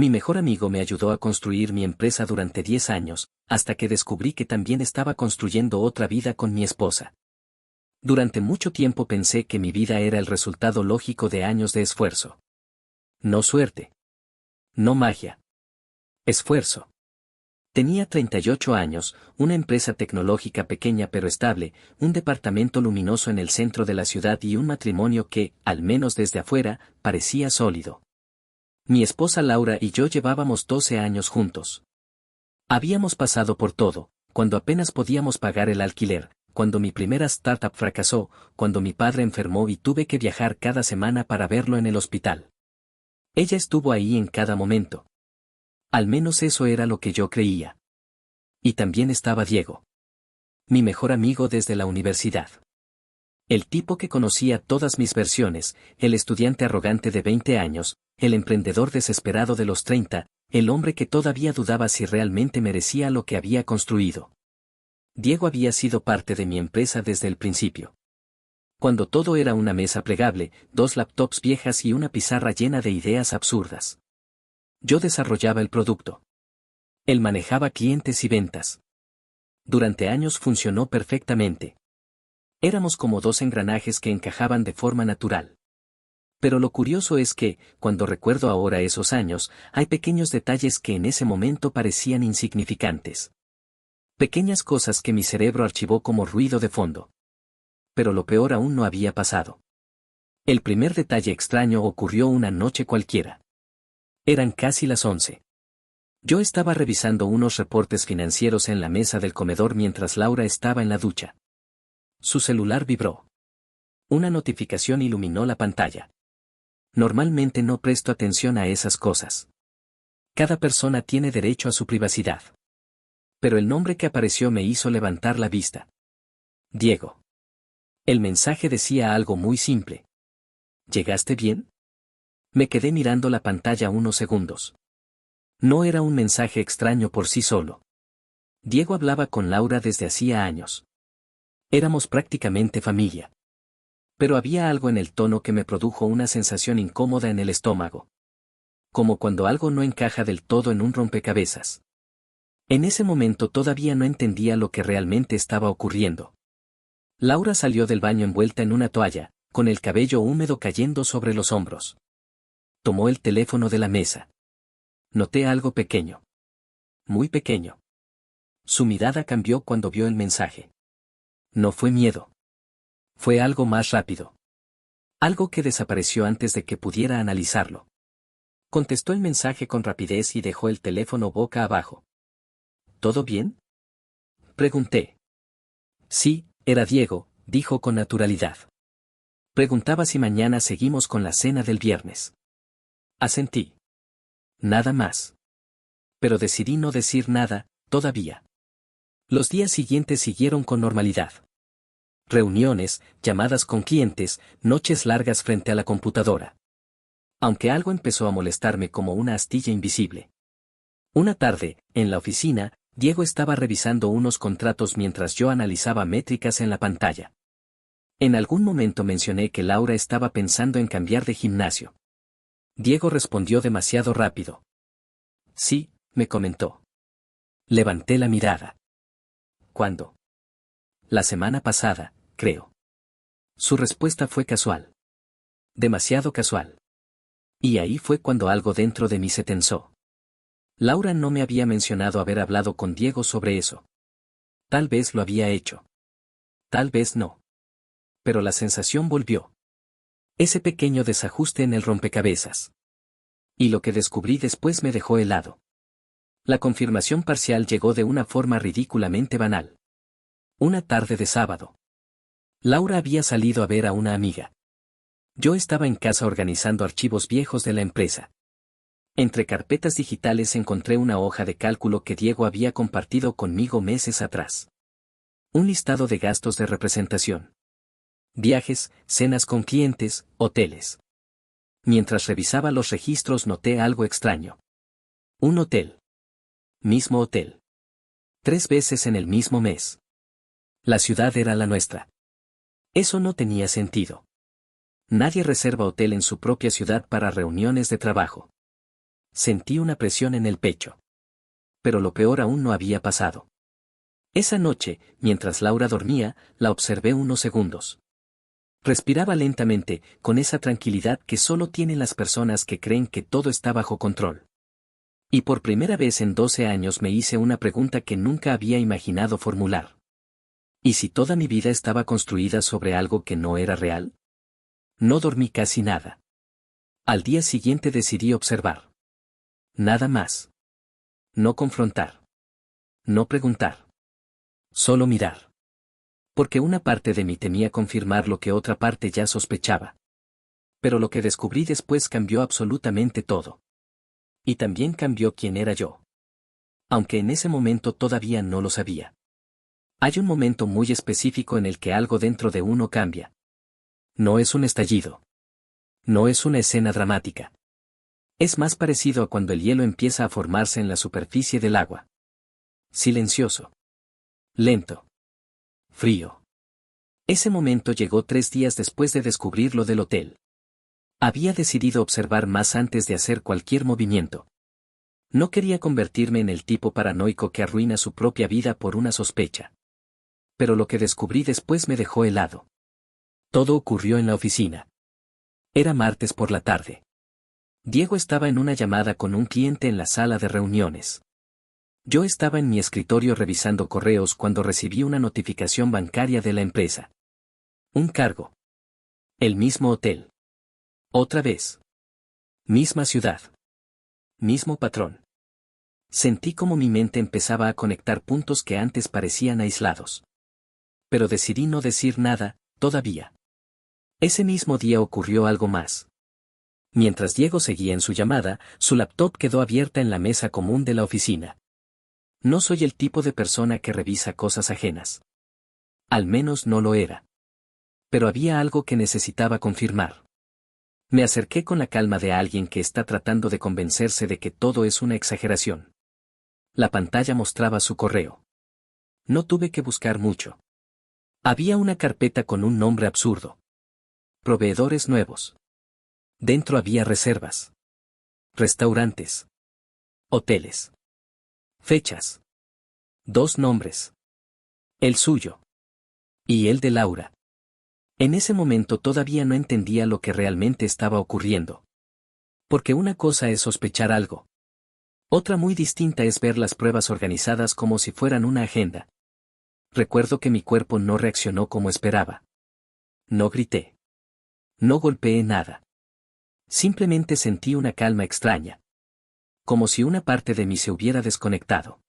Mi mejor amigo me ayudó a construir mi empresa durante 10 años, hasta que descubrí que también estaba construyendo otra vida con mi esposa. Durante mucho tiempo pensé que mi vida era el resultado lógico de años de esfuerzo. No suerte. No magia. Esfuerzo. Tenía 38 años, una empresa tecnológica pequeña pero estable, un departamento luminoso en el centro de la ciudad y un matrimonio que, al menos desde afuera, parecía sólido. Mi esposa Laura y yo llevábamos 12 años juntos. Habíamos pasado por todo, cuando apenas podíamos pagar el alquiler, cuando mi primera startup fracasó, cuando mi padre enfermó y tuve que viajar cada semana para verlo en el hospital. Ella estuvo ahí en cada momento. Al menos eso era lo que yo creía. Y también estaba Diego. Mi mejor amigo desde la universidad. El tipo que conocía todas mis versiones, el estudiante arrogante de 20 años, el emprendedor desesperado de los 30, el hombre que todavía dudaba si realmente merecía lo que había construido. Diego había sido parte de mi empresa desde el principio. Cuando todo era una mesa plegable, 2 laptops viejas y una pizarra llena de ideas absurdas. Yo desarrollaba el producto. Él manejaba clientes y ventas. Durante años funcionó perfectamente. Éramos como 2 engranajes que encajaban de forma natural. Pero lo curioso es que, cuando recuerdo ahora esos años, hay pequeños detalles que en ese momento parecían insignificantes. Pequeñas cosas que mi cerebro archivó como ruido de fondo. Pero lo peor aún no había pasado. El primer detalle extraño ocurrió una noche cualquiera. Eran casi las 11. Yo estaba revisando unos reportes financieros en la mesa del comedor mientras Laura estaba en la ducha. Su celular vibró. Una notificación iluminó la pantalla. Normalmente no presto atención a esas cosas. Cada persona tiene derecho a su privacidad. Pero el nombre que apareció me hizo levantar la vista. Diego. El mensaje decía algo muy simple. ¿Llegaste bien? Me quedé mirando la pantalla unos segundos. No era un mensaje extraño por sí solo. Diego hablaba con Laura desde hacía años. Éramos prácticamente familia. Pero había algo en el tono que me produjo una sensación incómoda en el estómago. Como cuando algo no encaja del todo en un rompecabezas. En ese momento todavía no entendía lo que realmente estaba ocurriendo. Laura salió del baño envuelta en una toalla, con el cabello húmedo cayendo sobre los hombros. Tomó el teléfono de la mesa. Noté algo pequeño. Muy pequeño. Su mirada cambió cuando vio el mensaje. No fue miedo. Fue algo más rápido. Algo que desapareció antes de que pudiera analizarlo. Contestó el mensaje con rapidez y dejó el teléfono boca abajo. ¿Todo bien? Pregunté. Sí, era Diego, dijo con naturalidad. Preguntaba si mañana seguimos con la cena del viernes. Asentí. Nada más. Pero decidí no decir nada, todavía. Los días siguientes siguieron con normalidad. Reuniones, llamadas con clientes, noches largas frente a la computadora. Aunque algo empezó a molestarme como una astilla invisible. Una tarde, en la oficina, Diego estaba revisando unos contratos mientras yo analizaba métricas en la pantalla. En algún momento mencioné que Laura estaba pensando en cambiar de gimnasio. Diego respondió demasiado rápido. Sí, me comentó. Levanté la mirada. ¿Cuándo? La semana pasada, creo. Su respuesta fue casual. Demasiado casual. Y ahí fue cuando algo dentro de mí se tensó. Laura no me había mencionado haber hablado con Diego sobre eso. Tal vez lo había hecho. Tal vez no. Pero la sensación volvió. Ese pequeño desajuste en el rompecabezas. Y lo que descubrí después me dejó helado. La confirmación parcial llegó de una forma ridículamente banal. Una tarde de sábado. Laura había salido a ver a una amiga. Yo estaba en casa organizando archivos viejos de la empresa. Entre carpetas digitales encontré una hoja de cálculo que Diego había compartido conmigo meses atrás. Un listado de gastos de representación. Viajes, cenas con clientes, hoteles. Mientras revisaba los registros noté algo extraño. Un hotel. Mismo hotel. 3 veces en el mismo mes. La ciudad era la nuestra. Eso no tenía sentido. Nadie reserva hotel en su propia ciudad para reuniones de trabajo. Sentí una presión en el pecho. Pero lo peor aún no había pasado. Esa noche, mientras Laura dormía, la observé unos segundos. Respiraba lentamente, con esa tranquilidad que solo tienen las personas que creen que todo está bajo control. Y por primera vez en 12 años me hice una pregunta que nunca había imaginado formular. ¿Y si toda mi vida estaba construida sobre algo que no era real? No dormí casi nada. Al día siguiente decidí observar. Nada más. No confrontar. No preguntar. Solo mirar. Porque una parte de mí temía confirmar lo que otra parte ya sospechaba. Pero lo que descubrí después cambió absolutamente todo. Y también cambió quién era yo. Aunque en ese momento todavía no lo sabía. Hay un momento muy específico en el que algo dentro de uno cambia. No es un estallido. No es una escena dramática. Es más parecido a cuando el hielo empieza a formarse en la superficie del agua. Silencioso. Lento. Frío. Ese momento llegó 3 días después de descubrir lo del hotel. Había decidido observar más antes de hacer cualquier movimiento. No quería convertirme en el tipo paranoico que arruina su propia vida por una sospecha. Pero lo que descubrí después me dejó helado. Todo ocurrió en la oficina. Era martes por la tarde. Diego estaba en una llamada con un cliente en la sala de reuniones. Yo estaba en mi escritorio revisando correos cuando recibí una notificación bancaria de la empresa. Un cargo. El mismo hotel. Otra vez. Misma ciudad. Mismo patrón. Sentí como mi mente empezaba a conectar puntos que antes parecían aislados. Pero decidí no decir nada, todavía. Ese mismo día ocurrió algo más. Mientras Diego seguía en su llamada, su laptop quedó abierta en la mesa común de la oficina. No soy el tipo de persona que revisa cosas ajenas. Al menos no lo era. Pero había algo que necesitaba confirmar. Me acerqué con la calma de alguien que está tratando de convencerse de que todo es una exageración. La pantalla mostraba su correo. No tuve que buscar mucho. Había una carpeta con un nombre absurdo. Proveedores nuevos. Dentro había reservas. Restaurantes. Hoteles. Fechas. 2 nombres. El suyo. Y el de Laura. En ese momento todavía no entendía lo que realmente estaba ocurriendo. Porque una cosa es sospechar algo. Otra muy distinta es ver las pruebas organizadas como si fueran una agenda. Recuerdo que mi cuerpo no reaccionó como esperaba. No grité. No golpeé nada. Simplemente sentí una calma extraña. Como si una parte de mí se hubiera desconectado.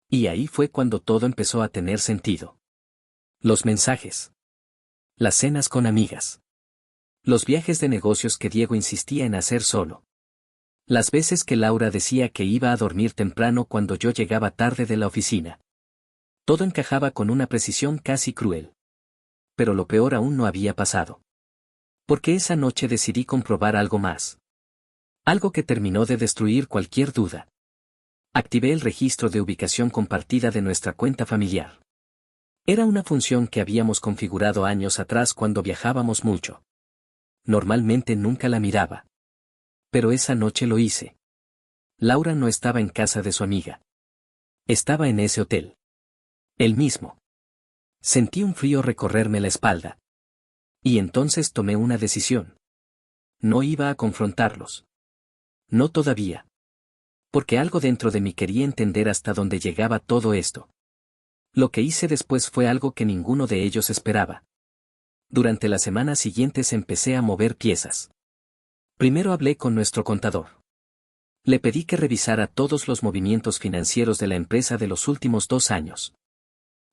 Y ahí fue cuando todo empezó a tener sentido. Los mensajes. Las cenas con amigas. Los viajes de negocios que Diego insistía en hacer solo. Las veces que Laura decía que iba a dormir temprano cuando yo llegaba tarde de la oficina. Todo encajaba con una precisión casi cruel. Pero lo peor aún no había pasado. Porque esa noche decidí comprobar algo más. Algo que terminó de destruir cualquier duda. Activé el registro de ubicación compartida de nuestra cuenta familiar. Era una función que habíamos configurado años atrás cuando viajábamos mucho. Normalmente nunca la miraba. Pero esa noche lo hice. Laura no estaba en casa de su amiga. Estaba en ese hotel. El mismo. Sentí un frío recorrerme la espalda. Y entonces tomé una decisión. No iba a confrontarlos. No todavía. Porque algo dentro de mí quería entender hasta dónde llegaba todo esto. Lo que hice después fue algo que ninguno de ellos esperaba. Durante las semanas siguientes empecé a mover piezas. Primero hablé con nuestro contador. Le pedí que revisara todos los movimientos financieros de la empresa de los últimos 2 años.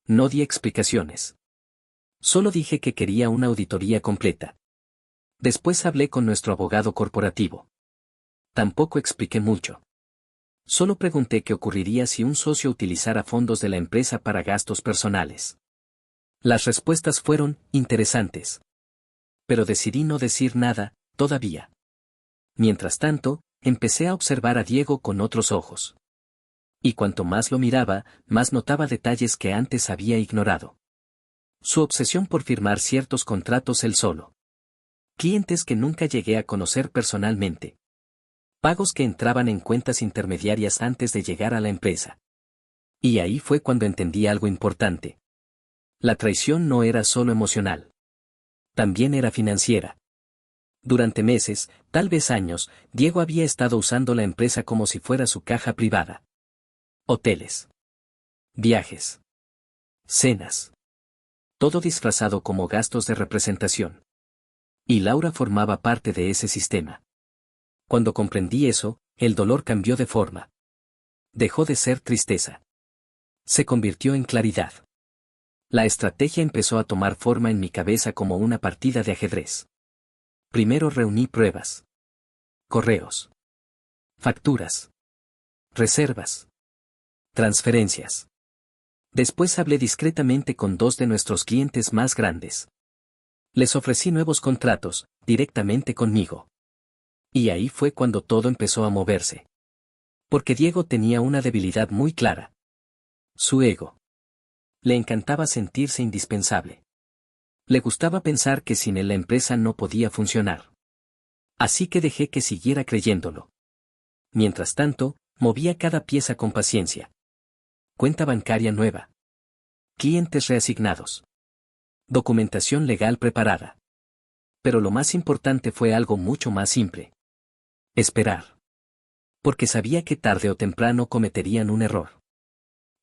No di explicaciones. Solo dije que quería una auditoría completa. Después hablé con nuestro abogado corporativo. Tampoco expliqué mucho. Solo pregunté qué ocurriría si un socio utilizara fondos de la empresa para gastos personales. Las respuestas fueron interesantes. Pero decidí no decir nada, todavía. Mientras tanto, empecé a observar a Diego con otros ojos. Y cuanto más lo miraba, más notaba detalles que antes había ignorado. Su obsesión por firmar ciertos contratos él solo. Clientes que nunca llegué a conocer personalmente. Pagos que entraban en cuentas intermediarias antes de llegar a la empresa. Y ahí fue cuando entendí algo importante. La traición no era solo emocional. También era financiera. Durante meses, tal vez años, Diego había estado usando la empresa como si fuera su caja privada. Hoteles. Viajes. Cenas. Todo disfrazado como gastos de representación. Y Laura formaba parte de ese sistema. Cuando comprendí eso, el dolor cambió de forma. Dejó de ser tristeza. Se convirtió en claridad. La estrategia empezó a tomar forma en mi cabeza como una partida de ajedrez. Primero reuní pruebas. Correos. Facturas. Reservas. Transferencias. Después hablé discretamente con 2 de nuestros clientes más grandes. Les ofrecí nuevos contratos, directamente conmigo. Y ahí fue cuando todo empezó a moverse. Porque Diego tenía una debilidad muy clara. Su ego. Le encantaba sentirse indispensable. Le gustaba pensar que sin él la empresa no podía funcionar. Así que dejé que siguiera creyéndolo. Mientras tanto, movía cada pieza con paciencia. Cuenta bancaria nueva. Clientes reasignados. Documentación legal preparada. Pero lo más importante fue algo mucho más simple. Esperar. Porque sabía que tarde o temprano cometerían un error.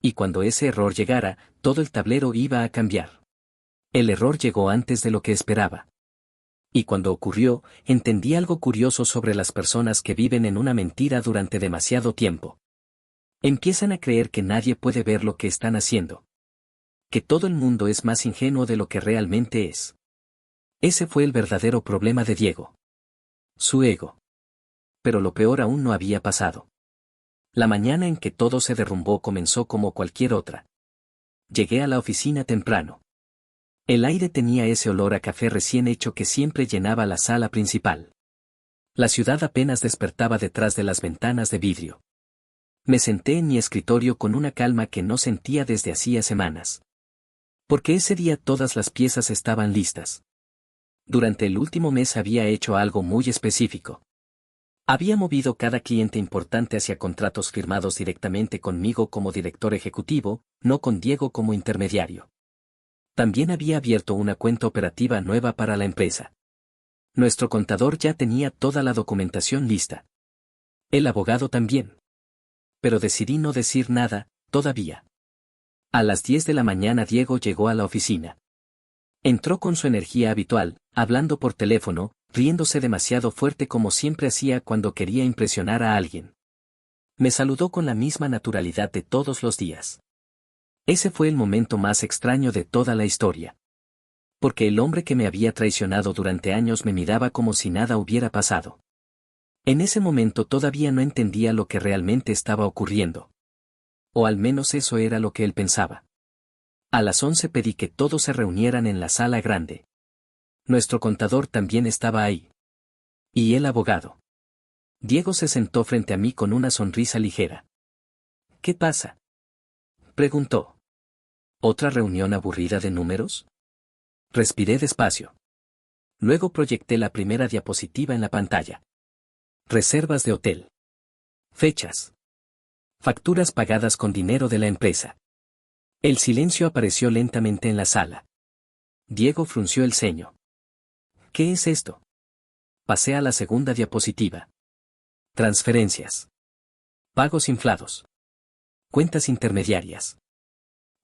Y cuando ese error llegara, todo el tablero iba a cambiar. El error llegó antes de lo que esperaba. Y cuando ocurrió, entendí algo curioso sobre las personas que viven en una mentira durante demasiado tiempo. Empiezan a creer que nadie puede ver lo que están haciendo. Que todo el mundo es más ingenuo de lo que realmente es. Ese fue el verdadero problema de Diego. Su ego. Pero lo peor aún no había pasado. La mañana en que todo se derrumbó comenzó como cualquier otra. Llegué a la oficina temprano. El aire tenía ese olor a café recién hecho que siempre llenaba la sala principal. La ciudad apenas despertaba detrás de las ventanas de vidrio. Me senté en mi escritorio con una calma que no sentía desde hacía semanas. Porque ese día todas las piezas estaban listas. Durante el último mes había hecho algo muy específico. Había movido cada cliente importante hacia contratos firmados directamente conmigo como director ejecutivo, no con Diego como intermediario. También había abierto una cuenta operativa nueva para la empresa. Nuestro contador ya tenía toda la documentación lista. El abogado también. Pero decidí no decir nada, todavía. A las 10 de la mañana Diego llegó a la oficina. Entró con su energía habitual, hablando por teléfono, riéndose demasiado fuerte como siempre hacía cuando quería impresionar a alguien. Me saludó con la misma naturalidad de todos los días. Ese fue el momento más extraño de toda la historia. Porque el hombre que me había traicionado durante años me miraba como si nada hubiera pasado. En ese momento todavía no entendía lo que realmente estaba ocurriendo. O al menos eso era lo que él pensaba. A las 11 pedí que todos se reunieran en la sala grande. Nuestro contador también estaba ahí. Y el abogado. Diego se sentó frente a mí con una sonrisa ligera. ¿Qué pasa?, preguntó. ¿Otra reunión aburrida de números? Respiré despacio. Luego proyecté la primera diapositiva en la pantalla. Reservas de hotel. Fechas. Facturas pagadas con dinero de la empresa. El silencio apareció lentamente en la sala. Diego frunció el ceño. ¿Qué es esto? Pasé a la segunda diapositiva. Transferencias. Pagos inflados. Cuentas intermediarias.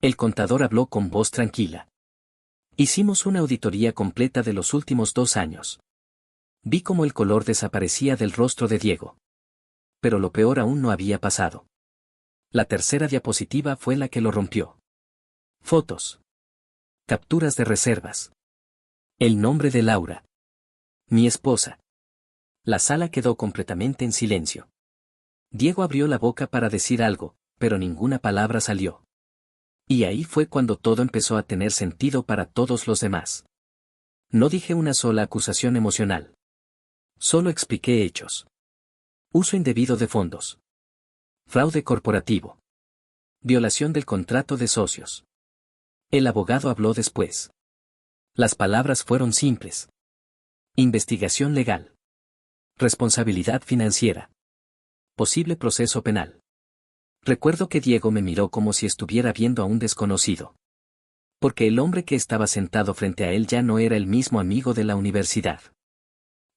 El contador habló con voz tranquila. Hicimos una auditoría completa de los últimos 2 años. Vi cómo el color desaparecía del rostro de Diego. Pero lo peor aún no había pasado. La tercera diapositiva fue la que lo rompió. Fotos. Capturas de reservas. El nombre de Laura. Mi esposa. La sala quedó completamente en silencio. Diego abrió la boca para decir algo, pero ninguna palabra salió. Y ahí fue cuando todo empezó a tener sentido para todos los demás. No dije una sola acusación emocional. Solo expliqué hechos. Uso indebido de fondos. Fraude corporativo. Violación del contrato de socios. El abogado habló después. Las palabras fueron simples. Investigación legal. Responsabilidad financiera. Posible proceso penal. Recuerdo que Diego me miró como si estuviera viendo a un desconocido. Porque el hombre que estaba sentado frente a él ya no era el mismo amigo de la universidad.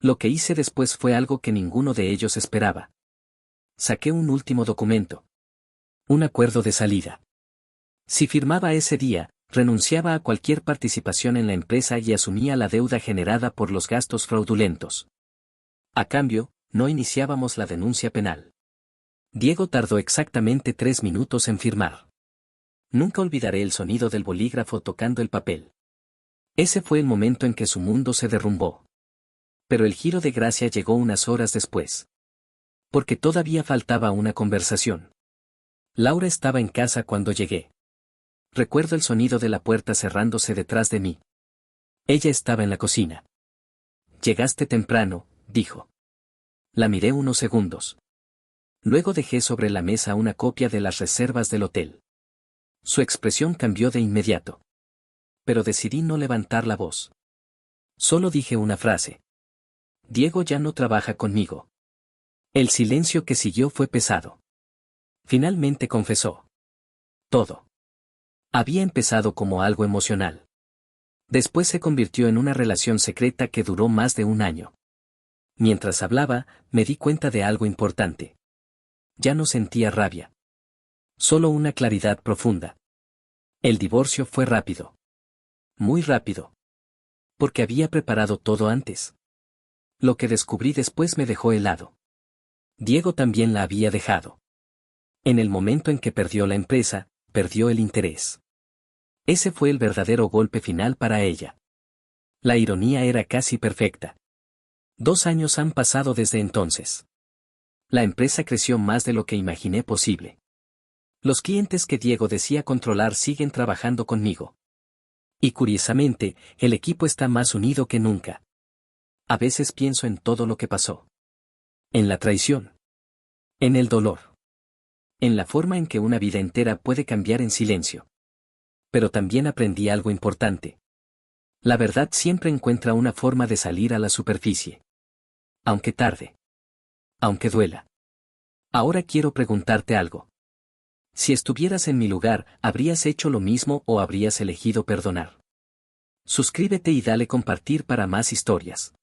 Lo que hice después fue algo que ninguno de ellos esperaba. Saqué un último documento. Un acuerdo de salida. Si firmaba ese día, renunciaba a cualquier participación en la empresa y asumía la deuda generada por los gastos fraudulentos. A cambio, no iniciábamos la denuncia penal. Diego tardó exactamente 3 minutos en firmar. Nunca olvidaré el sonido del bolígrafo tocando el papel. Ese fue el momento en que su mundo se derrumbó. Pero el giro de gracia llegó unas horas después. Porque todavía faltaba una conversación. Laura estaba en casa cuando llegué. Recuerdo el sonido de la puerta cerrándose detrás de mí. Ella estaba en la cocina. «Llegaste temprano», dijo. La miré unos segundos. Luego dejé sobre la mesa una copia de las reservas del hotel. Su expresión cambió de inmediato. Pero decidí no levantar la voz. Solo dije una frase. «Diego ya no trabaja conmigo». El silencio que siguió fue pesado. Finalmente confesó. Todo. Había empezado como algo emocional. Después se convirtió en una relación secreta que duró más de 1 año. Mientras hablaba, me di cuenta de algo importante. Ya no sentía rabia. Solo una claridad profunda. El divorcio fue rápido. Muy rápido. Porque había preparado todo antes. Lo que descubrí después me dejó helado. Diego también la había dejado. En el momento en que perdió la empresa, perdió el interés. Ese fue el verdadero golpe final para ella. La ironía era casi perfecta. 2 años han pasado desde entonces. La empresa creció más de lo que imaginé posible. Los clientes que Diego decía controlar siguen trabajando conmigo. Y curiosamente, el equipo está más unido que nunca. A veces pienso en todo lo que pasó. En la traición. En el dolor. En la forma en que una vida entera puede cambiar en silencio. Pero también aprendí algo importante. La verdad siempre encuentra una forma de salir a la superficie. Aunque tarde. Aunque duela. Ahora quiero preguntarte algo. Si estuvieras en mi lugar, ¿habrías hecho lo mismo o habrías elegido perdonar? Suscríbete y dale compartir para más historias.